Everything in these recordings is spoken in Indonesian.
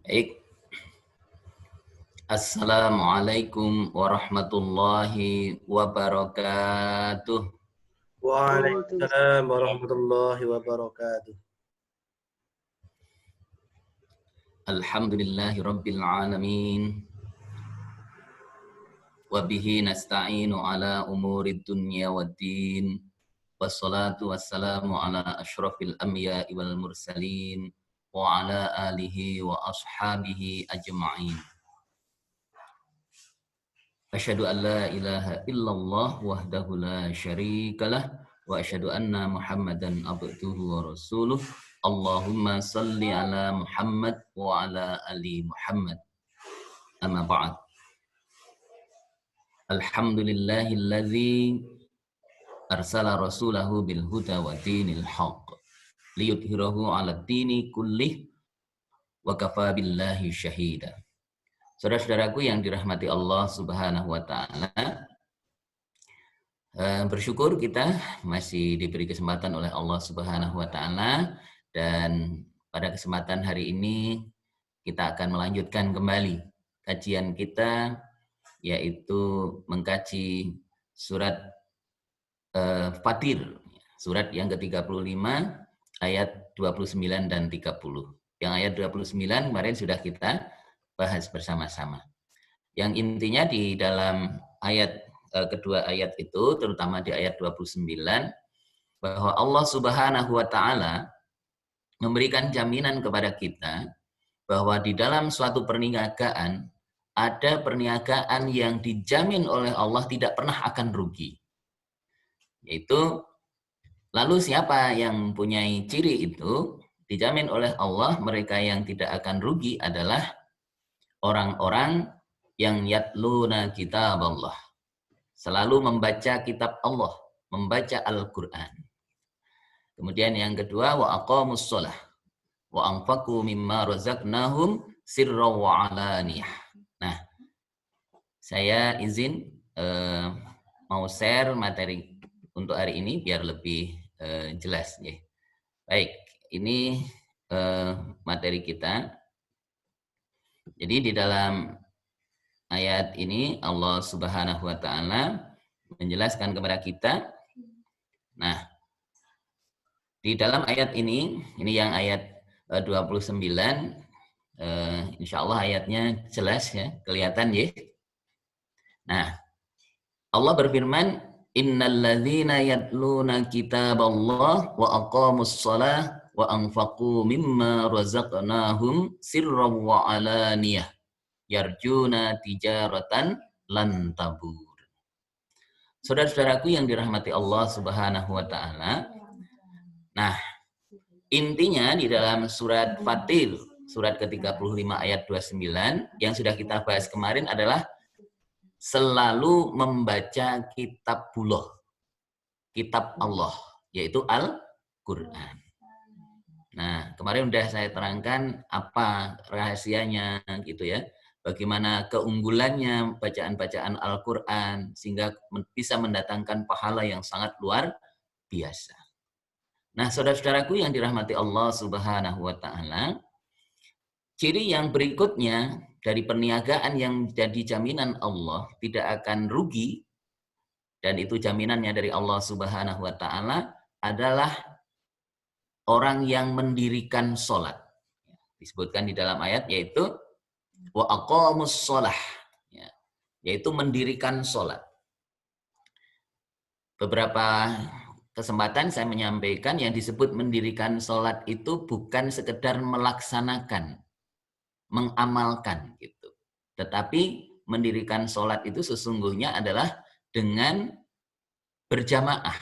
Baik. Assalamualaikum warahmatullahi wabarakatuh. Waalaikumsalam warahmatullahi wabarakatuh. Alhamdulillahi rabbil alamin. Wabihi nasta'inu ala umurid dunya waddin. Wassalatu wassalamu ala ashrafil anbiya'i wal mursalin. Wa ala alihi wa ashabihi ajma'in. Asyhadu an la ilaha illallah wahdahu la syarikalah wa asyhadu anna Muhammadan abduhu wa rasuluh. Allahumma salli ala Muhammad wa ala ali Muhammad. Amma ba'd. Alhamdulillahilladzi arsala rasulahu bil huda wa dinil haqq liyudhhirahu 'ala dini kullih wa kafa billahi syahida. Saudara-saudaraku yang dirahmati Allah Subhanahu wa taala, bersyukur kita masih diberi kesempatan oleh Allah Subhanahu wa taala, dan pada kesempatan hari ini kita akan melanjutkan kembali kajian kita, yaitu mengkaji surat Fatir, surat yang ke-35 ayat 29 dan 30. Yang ayat 29 kemarin sudah kita bahas bersama-sama. Yang intinya di dalam ayat kedua ayat itu, terutama di ayat 29, bahwa Allah Subhanahu wa taala memberikan jaminan kepada kita bahwa di dalam suatu perniagaan ada perniagaan yang dijamin oleh Allah tidak pernah akan rugi. Yaitu, lalu siapa yang mempunyai ciri itu? Dijamin oleh Allah mereka yang tidak akan rugi adalah orang-orang yang yatluna kitab Allah, selalu membaca kitab Allah, membaca Al-Quran. Kemudian yang kedua, wa aqamus shalah wa anfaqu mimma razaqnahum sirra wa alaniyah. Nah, saya izin mau share materi untuk hari ini biar lebih jelas ya. Baik, ini materi kita. Jadi di dalam ayat ini Allah Subhanahu wa taala menjelaskan kepada kita. Nah, di dalam ayat ini yang ayat 29, insya Allah ayatnya jelas ya, kelihatan ya. Nah, Allah berfirman, innalladzina yatluna kitaballah wa aqamus shalah wa anfaqu mimma razaqnahum sirran wa alaniyah yarjuna tijaratan lan tabur. Saudara-saudaraku yang dirahmati Allah Subhanahu wa taala. Nah, intinya di dalam surat Fatir, surat ke-35 ayat 29 yang sudah kita bahas kemarin adalah selalu membaca kitabullah, kitab Allah, yaitu Al-Qur'an. Nah, kemarin sudah saya terangkan apa rahasianya gitu ya. Bagaimana keunggulannya bacaan-bacaan Al-Quran sehingga bisa mendatangkan pahala yang sangat luar biasa. Nah, saudara-saudaraku yang dirahmati Allah Subhanahu wa taala, ciri yang berikutnya dari perniagaan yang jadi jaminan Allah tidak akan rugi, dan itu jaminannya dari Allah Subhanahu wa taala, adalah orang yang mendirikan sholat. Disebutkan di dalam ayat, yaitu wa aqamus shalah, yaitu mendirikan sholat. Beberapa kesempatan saya menyampaikan yang disebut mendirikan sholat itu bukan sekedar melaksanakan, mengamalkan gitu. Tetapi mendirikan sholat itu sesungguhnya adalah dengan berjamaah.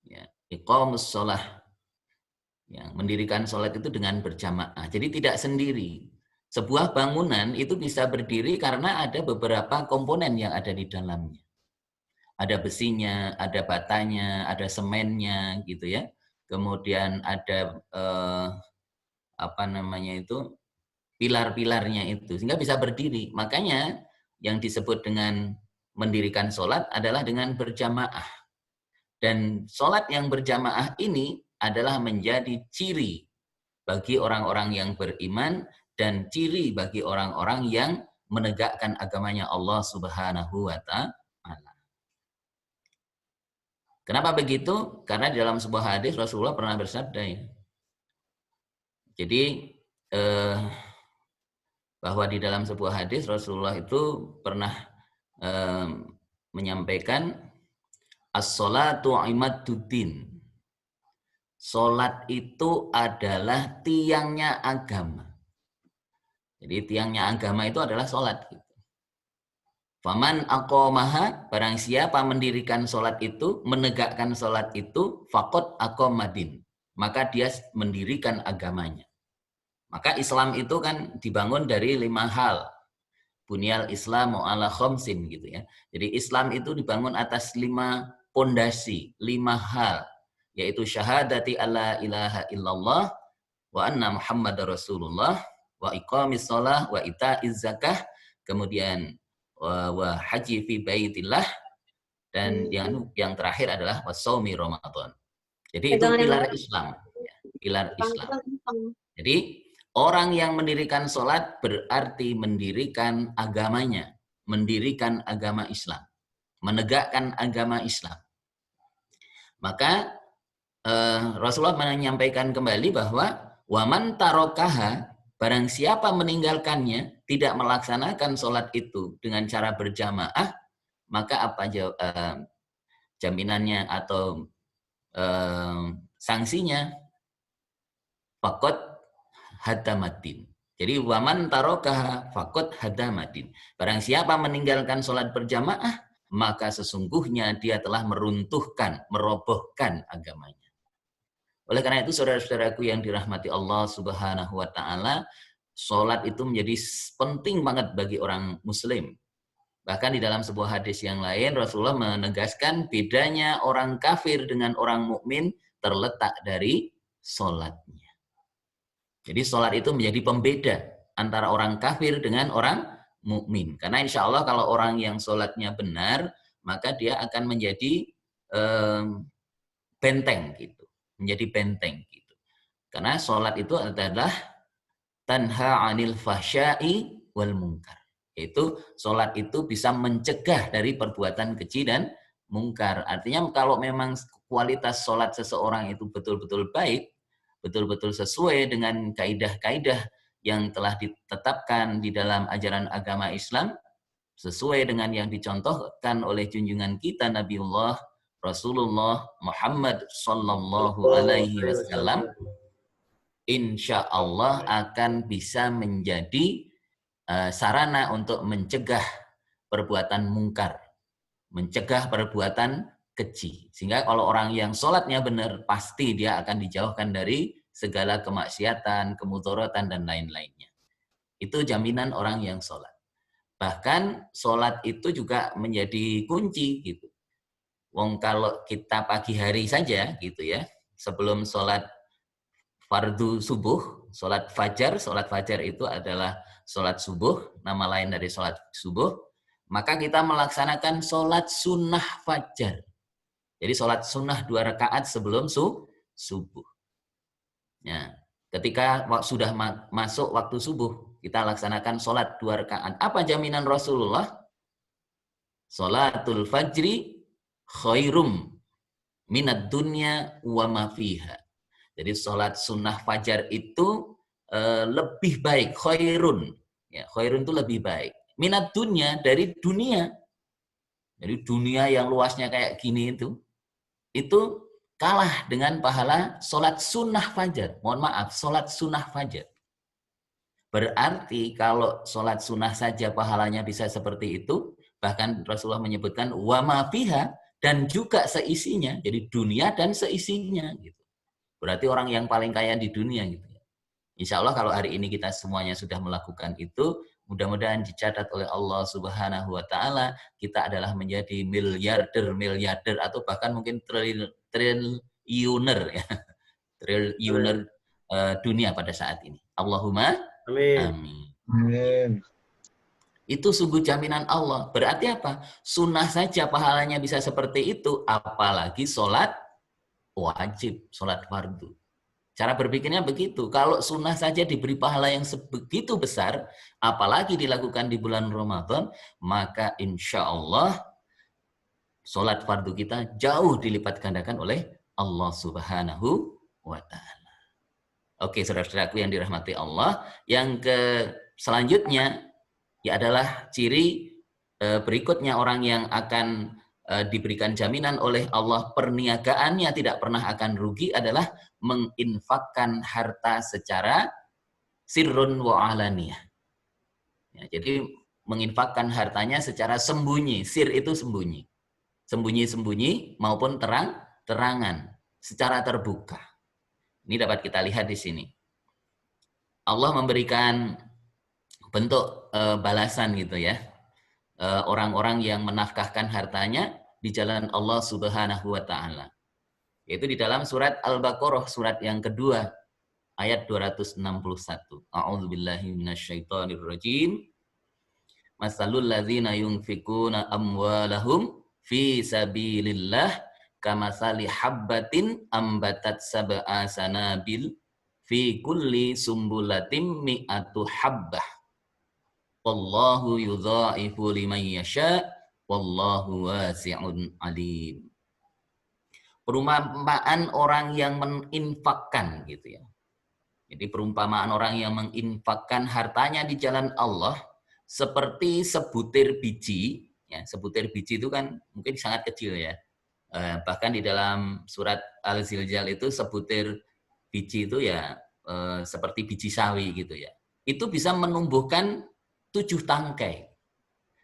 Ya, iqamus shalah. Ya, mendirikan sholat itu dengan berjamaah. Jadi tidak sendiri. Sebuah bangunan itu bisa berdiri karena ada beberapa komponen yang ada di dalamnya. Ada besinya, ada batanya, ada semennya, gitu ya. Kemudian ada pilar-pilarnya itu, sehingga bisa berdiri. Makanya yang disebut dengan mendirikan sholat adalah dengan berjamaah. Dan sholat yang berjamaah ini adalah menjadi ciri bagi orang-orang yang beriman dan ciri bagi orang-orang yang menegakkan agamanya Allah Subhanahu wa Ta'ala. Kenapa begitu? Karena di dalam sebuah hadis Rasulullah pernah bersabda ya. Jadi bahwa di dalam sebuah hadis Rasulullah itu pernah menyampaikan as-sholatu imaduddin. Salat itu adalah tiangnya agama. Jadi tiangnya agama itu adalah salat. Faman aqamaha, barang siapa mendirikan salat itu, menegakkan salat itu, faqad aqamadin. Maka dia mendirikan agamanya. Maka Islam itu kan dibangun dari 5 hal. Bunyal Islamu ala khamsin gitu ya. Jadi Islam itu dibangun atas 5 pondasi, 5 hal, yaitu syahadati alla ilaha illallah wa anna Muhammadar Rasulullah wa iqamis shalah wa ita'iz zakah, kemudian wa haji fi baitillah, dan yang terakhir adalah wasaumi Ramadan. Jadi itu pilar Islam, ya, pilar Islam. Jadi orang yang mendirikan sholat berarti mendirikan agamanya, mendirikan agama Islam, menegakkan agama Islam. Maka Rasulullah menyampaikan kembali bahwa waman tarokaha, barang siapa meninggalkannya, tidak melaksanakan sholat itu dengan cara berjamaah, maka apa jaminannya atau sanksinya? Faqad hadamatin. Jadi waman tarokaha faqad hadamatin. Barang siapa meninggalkan sholat berjamaah, maka sesungguhnya dia telah meruntuhkan, merobohkan agamanya. Oleh karena itu, saudara-saudaraku yang dirahmati Allah Subhanahu wa Ta'ala, sholat itu menjadi penting banget bagi orang Muslim. Bahkan di dalam sebuah hadis yang lain, Rasulullah menegaskan bedanya orang kafir dengan orang mukmin terletak dari sholatnya. Jadi sholat itu menjadi pembeda antara orang kafir dengan orang mukmin. Karena insya Allah kalau orang yang sholatnya benar, maka dia akan menjadi benteng gitu. Menjadi benteng gitu. Karena sholat itu adalah tanha anil fahsyai wal munkar. Yaitu sholat itu bisa mencegah dari perbuatan keji dan mungkar. Artinya kalau memang kualitas sholat seseorang itu betul-betul baik, betul-betul sesuai dengan kaidah-kaidah yang telah ditetapkan di dalam ajaran agama Islam, sesuai dengan yang dicontohkan oleh junjungan kita Nabiullah Rasulullah Muhammad Sallallahu Alaihi Wasallam, insya Allah akan bisa menjadi sarana untuk mencegah perbuatan mungkar, mencegah perbuatan keji. Sehingga kalau orang yang sholatnya benar, pasti dia akan dijauhkan dari segala kemaksiatan, kemudharatan, dan lain-lainnya. Itu jaminan orang yang sholat. Bahkan sholat itu juga menjadi kunci gitu. Wong kalau kita pagi hari saja gitu ya, sebelum sholat fardu subuh, sholat fajar itu adalah sholat subuh, nama lain dari sholat subuh, maka kita melaksanakan sholat sunnah fajar. Jadi sholat sunnah 2 rakaat sebelum subuh. Ya, ketika sudah masuk waktu subuh, kita laksanakan sholat 2 rakaat. Apa jaminan Rasulullah? Sholatul fajri khairum minad dunya wa ma fiha. Jadi sholat sunnah fajar itu lebih baik, khairun. Ya, khairun itu lebih baik. Minad dunya, dari dunia. Jadi dunia yang luasnya kayak gini itu kalah dengan pahala sholat sunnah fajar. Mohon maaf, sholat sunnah fajar. Berarti kalau sholat sunnah saja pahalanya bisa seperti itu, bahkan Rasulullah menyebutkan wa ma fiha, dan juga seisinya, jadi dunia dan seisinya gitu. Berarti orang yang paling kaya di dunia gitu. Insya Allah kalau hari ini kita semuanya sudah melakukan itu, mudah-mudahan dicatat oleh Allah Subhanahu wa Ta'ala, kita adalah menjadi miliarder atau bahkan mungkin triliuner ya. Triliuner dunia pada saat ini. Allahumma amin. Amin. Itu sungguh jaminan Allah. Berarti apa? Sunnah saja pahalanya bisa seperti itu, apalagi sholat wajib, sholat fardu. Cara berpikirnya begitu. Kalau sunnah saja diberi pahala yang sebegitu besar, apalagi dilakukan di bulan Ramadan, maka insya Allah sholat fardu kita jauh dilipat gandakan oleh Allah Subhanahu wa Ta'ala. Oke, saudara-saudaraku yang dirahmati Allah, yang selanjutnya ya adalah ciri berikutnya orang yang akan diberikan jaminan oleh Allah perniagaannya tidak pernah akan rugi adalah menginfakkan harta secara sirrun wa alaniyah. Ya, jadi menginfakkan hartanya secara sembunyi. Sir itu sembunyi. Sembunyi-sembunyi maupun terang-terangan. Secara terbuka. Ini dapat kita lihat di sini. Allah memberikan bentuk balasan gitu ya. Orang-orang yang menafkahkan hartanya di jalan Allah Subhanahu wa Ta'ala. Yaitu di dalam surat Al-Baqarah, surat yang kedua, ayat 261. A'udzubillahi minasyaitonirrajim. Masalul ladzina yunfikuna amwalahum fi sabilillah kamasali habbatin ambatat sab'a sanabil fi kulli sumbulatin mi'atu habbah. Wallahu yudha'ifu liman yasha wallahu wasi'un alim. Perumpamaan orang yang menginfakkan gitu ya. Jadi perumpamaan orang yang menginfakkan hartanya di jalan Allah seperti sebutir biji, ya, sebutir biji itu kan mungkin sangat kecil ya. Bahkan di dalam surat Al-Zilzal itu sebutir biji itu ya seperti biji sawi gitu ya. Itu bisa menumbuhkan 7 tangkai.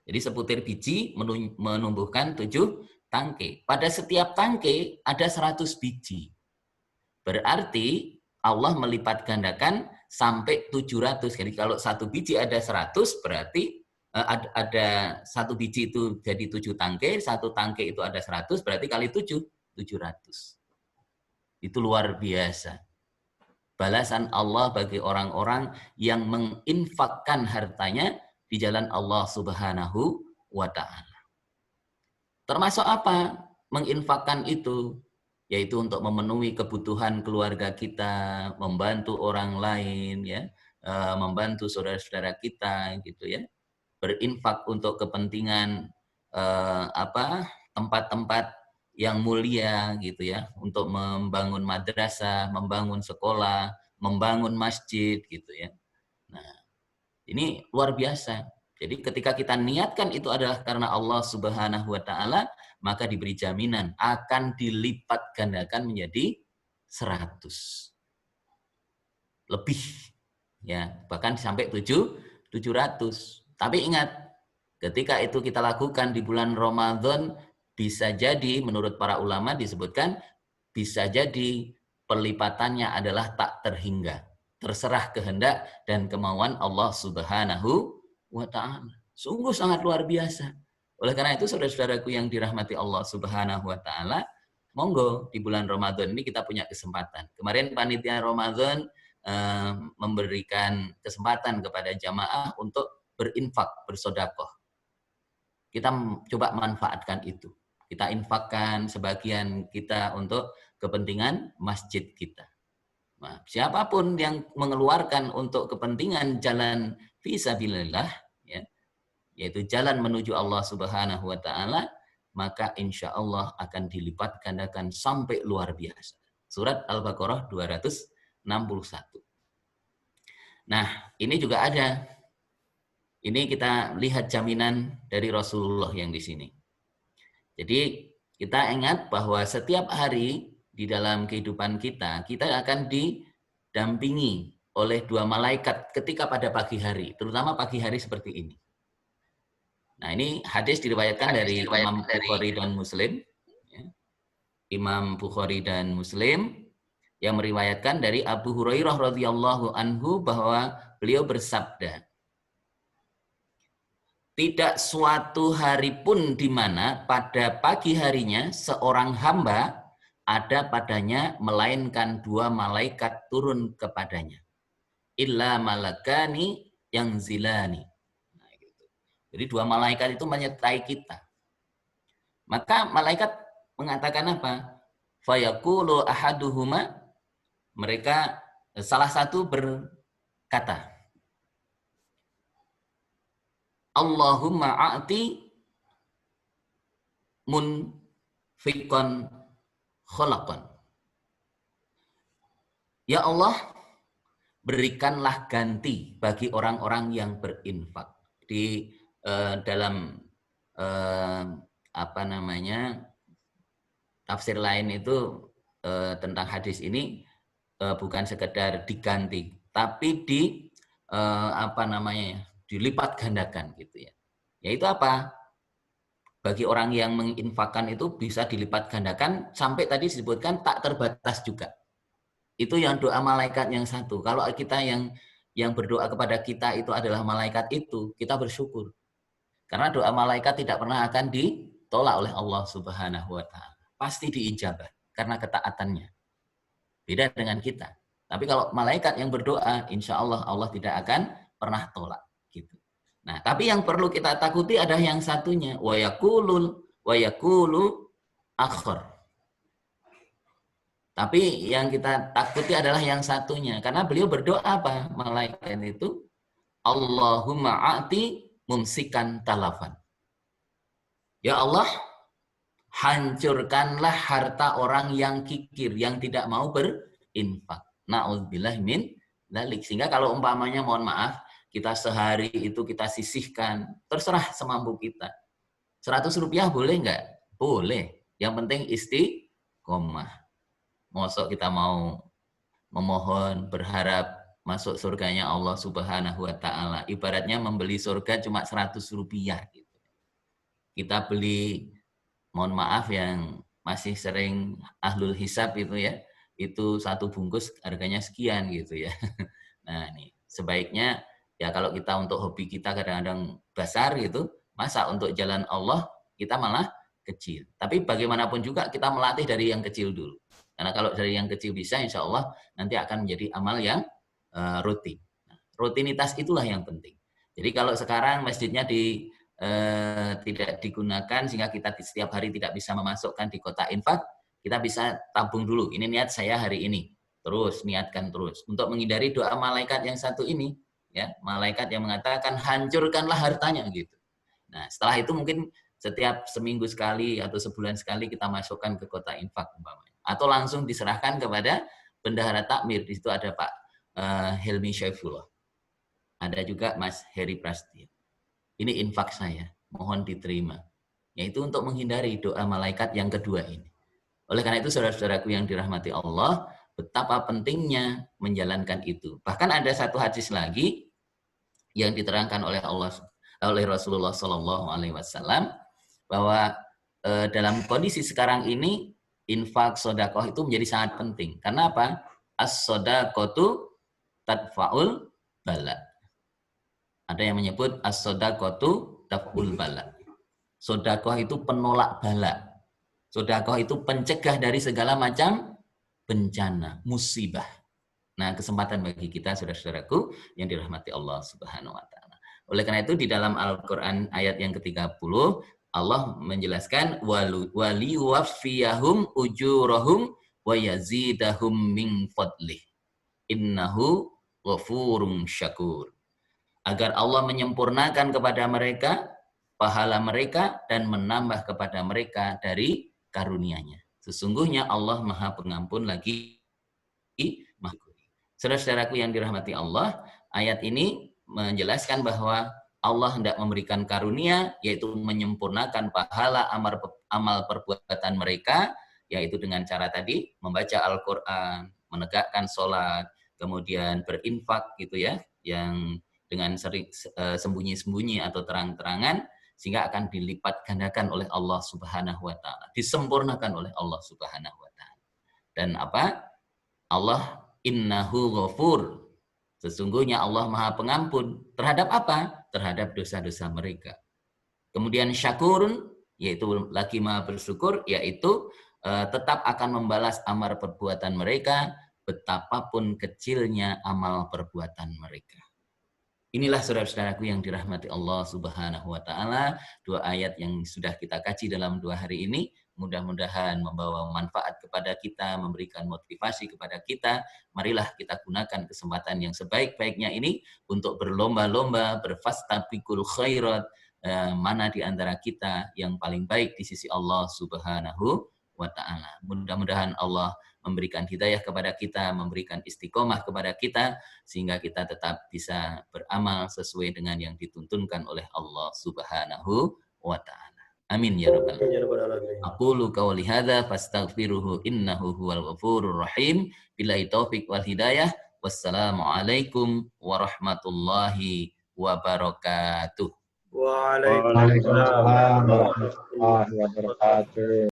Jadi sebutir biji menumbuhkan 7 tangkai. Pada setiap tangkai ada 100 biji. Berarti Allah melipat gandakan sampai 700. Jadi kalau satu biji ada 100, berarti ada satu biji itu jadi 7 tangkai, satu tangkai itu ada 100, berarti kali 7, 700. Itu luar biasa. Balasan Allah bagi orang-orang yang menginfakkan hartanya di jalan Allah Subhanahu wa Ta'ala. Termasuk apa? Menginfakkan itu, yaitu untuk memenuhi kebutuhan keluarga kita, membantu orang lain, ya, membantu saudara-saudara kita, gitu ya. Berinfak untuk kepentingan tempat-tempat yang mulia gitu ya, untuk membangun madrasah, membangun sekolah, membangun masjid gitu ya. Nah, ini luar biasa. Jadi ketika kita niatkan itu adalah karena Allah Subhanahu wa Ta'ala, maka diberi jaminan akan dilipat gandakan menjadi 100. Lebih ya, bahkan sampai 700. Tapi ingat, ketika itu kita lakukan di bulan Ramadan, bisa jadi menurut para ulama disebutkan bisa jadi perlipatannya adalah tak terhingga, terserah kehendak dan kemauan Allah Subhanahu wa Ta'ala. Sungguh sangat luar biasa. Oleh karena itu saudara-saudaraku yang dirahmati Allah Subhanahu wa Ta'ala, monggo di bulan Ramadan ini kita punya kesempatan. Kemarin panitia Ramadan memberikan kesempatan kepada jamaah untuk berinfak, bersedekah. Kita coba manfaatkan itu. Kita infakkan sebagian kita untuk kepentingan masjid kita. Nah, siapapun yang mengeluarkan untuk kepentingan jalan fisabilillah, ya, yaitu jalan menuju Allah Subhanahu wa Ta'ala, maka insya Allah akan dilipat gandakan sampai luar biasa. Surat Al-Baqarah 261. Nah, ini juga ada. Ini kita lihat jaminan dari Rasulullah yang di sini. Jadi kita ingat bahwa setiap hari di dalam kehidupan kita, kita akan didampingi oleh 2 malaikat ketika pada pagi hari, terutama pagi hari seperti ini. Nah, ini hadis diriwayatkan dari Imam Bukhari dan Muslim. Imam Bukhari dan Muslim yang meriwayatkan dari Abu Hurairah radhiyallahu anhu bahwa beliau bersabda, tidak suatu hari pun di mana pada pagi harinya seorang hamba ada padanya melainkan 2 malaikat turun kepadanya. Illa malakani yang zilani. Nah, gitu. Jadi 2 malaikat itu menyertai kita. Maka malaikat mengatakan apa? Fayaqulu ahaduhuma, mereka salah satu berkata, Allahumma a'ti munfiqan khalaqan. Ya Allah, berikanlah ganti bagi orang-orang yang berinfak. Di dalam tafsir lain itu tentang hadis ini bukan sekedar diganti, tapi dilipat gandakan gitu ya. Yaitu apa? Bagi orang yang menginfakkan itu bisa dilipat gandakan sampai tadi disebutkan tak terbatas juga. Itu yang doa malaikat yang satu. Kalau kita yang berdoa kepada kita itu adalah malaikat itu, kita bersyukur. Karena doa malaikat tidak pernah akan ditolak oleh Allah Subhanahu wa taala. Pasti diijabah karena ketaatannya. Beda dengan kita. Tapi kalau malaikat yang berdoa, insya Allah Allah tidak akan pernah tolak. Gitu. Nah, tapi yang perlu kita takuti adalah yang satunya. Wa yakulu akhir. Tapi yang kita takuti adalah yang satunya. Karena beliau berdoa apa? Malaikat itu, Allahumma a'ti mumsikan talafan. Ya Allah, hancurkanlah harta orang yang kikir, yang tidak mau berinfak. Na'udzubillah min dzalik. Sehingga kalau umpamanya, mohon maaf, kita sehari itu kita sisihkan, terserah semampu kita. 100 rupiah boleh nggak? Boleh. Yang penting istiqomah. Mosok kita mau memohon, berharap masuk surganya Allah Subhanahu wa taala. Ibaratnya membeli surga cuma 100 rupiah gitu. Kita beli, mohon maaf yang masih sering ahlul hisab itu ya, itu satu bungkus harganya sekian gitu ya. Nah, nih sebaiknya ya kalau kita untuk hobi kita kadang-kadang besar gitu, masa untuk jalan Allah kita malah kecil. Tapi bagaimanapun juga kita melatih dari yang kecil dulu. Karena kalau dari yang kecil bisa, insya Allah nanti akan menjadi amal yang rutin. Nah, rutinitas itulah yang penting. Jadi kalau sekarang masjidnya tidak digunakan sehingga kita setiap hari tidak bisa memasukkan di kotak infak, kita bisa tabung dulu. Ini niat saya hari ini. Terus niatkan terus untuk menghindari doa malaikat yang satu ini, ya, malaikat yang mengatakan hancurkanlah hartanya gitu. Nah, setelah itu mungkin setiap seminggu sekali atau sebulan sekali kita masukkan ke kotak infak umpamanya. Atau langsung diserahkan kepada bendahara takmir. Di situ ada Pak Helmi Syaifullah. Ada juga Mas Heri Prastio. Ini infak saya, mohon diterima. Yaitu untuk menghindari doa malaikat yang kedua ini. Oleh karena itu saudara-saudaraku yang dirahmati Allah, betapa pentingnya menjalankan itu. Bahkan ada satu hadis lagi yang diterangkan oleh Rasulullah Shallallahu Alaihi Wasallam bahwa dalam kondisi sekarang ini infak sodakoh itu menjadi sangat penting. Karena apa? As-sodakotu tadfa'ul bala. Ada yang menyebut as-sodakotu tadfa'ul bala. Sodakoh itu penolak bala. Sodakoh itu pencegah dari segala macam bencana, musibah. Nah, kesempatan bagi kita, saudara-saudaraku, yang dirahmati Allah Subhanahu wa Ta'ala. Oleh karena itu, di dalam Al-Quran ayat yang ke-30, Allah menjelaskan waliwaffiyahum ujurahum wa yazidahum min fadlih. Innahu ghafurun syakur. Agar Allah menyempurnakan kepada mereka pahala mereka dan menambah kepada mereka dari karunia-Nya. Sesungguhnya Allah Maha Pengampun lagi Maha. Saudara-saudaraku yang dirahmati Allah, ayat ini menjelaskan bahwa Allah hendak memberikan karunia, yaitu menyempurnakan pahala amal perbuatan mereka, yaitu dengan cara tadi membaca Al-Quran, menegakkan sholat, kemudian berinfak gitu ya, yang dengan sembunyi-sembunyi atau terang-terangan, sehingga akan dilipat gandakan oleh Allah Subhanahu wa Ta'ala, disempurnakan oleh Allah Subhanahu wa Ta'ala. Dan apa? Allah innahu ghafur. Sesungguhnya Allah Maha Pengampun terhadap apa? Terhadap dosa-dosa mereka. Kemudian syakurun, yaitu lagi Maha bersyukur, yaitu tetap akan membalas amal perbuatan mereka, betapapun kecilnya amal perbuatan mereka. Inilah saudara-saudaraku yang dirahmati Allah Subhanahu wa taala, 2 ayat yang sudah kita kaji dalam 2 hari ini, mudah-mudahan membawa manfaat kepada kita, memberikan motivasi kepada kita. Marilah kita gunakan kesempatan yang sebaik-baiknya ini untuk berlomba-lomba, berfastabiqul khairat, mana di antara kita yang paling baik di sisi Allah Subhanahu wa taala. Mudah-mudahan Allah memberikan hidayah kepada kita, memberikan istiqomah kepada kita, sehingga kita tetap bisa beramal sesuai dengan yang dituntunkan oleh Allah Subhanahu wa ta'ala. Amin ya rabbal alamin. Aqulu qawli hadza fastaghfiruhu innahu huwal ghafurur rahim. Billahi taufik wal hidayah. Wassalamualaikum warahmatullahi wabarakatuh. Waalaikumsalam warahmatullahi wabarakatuh.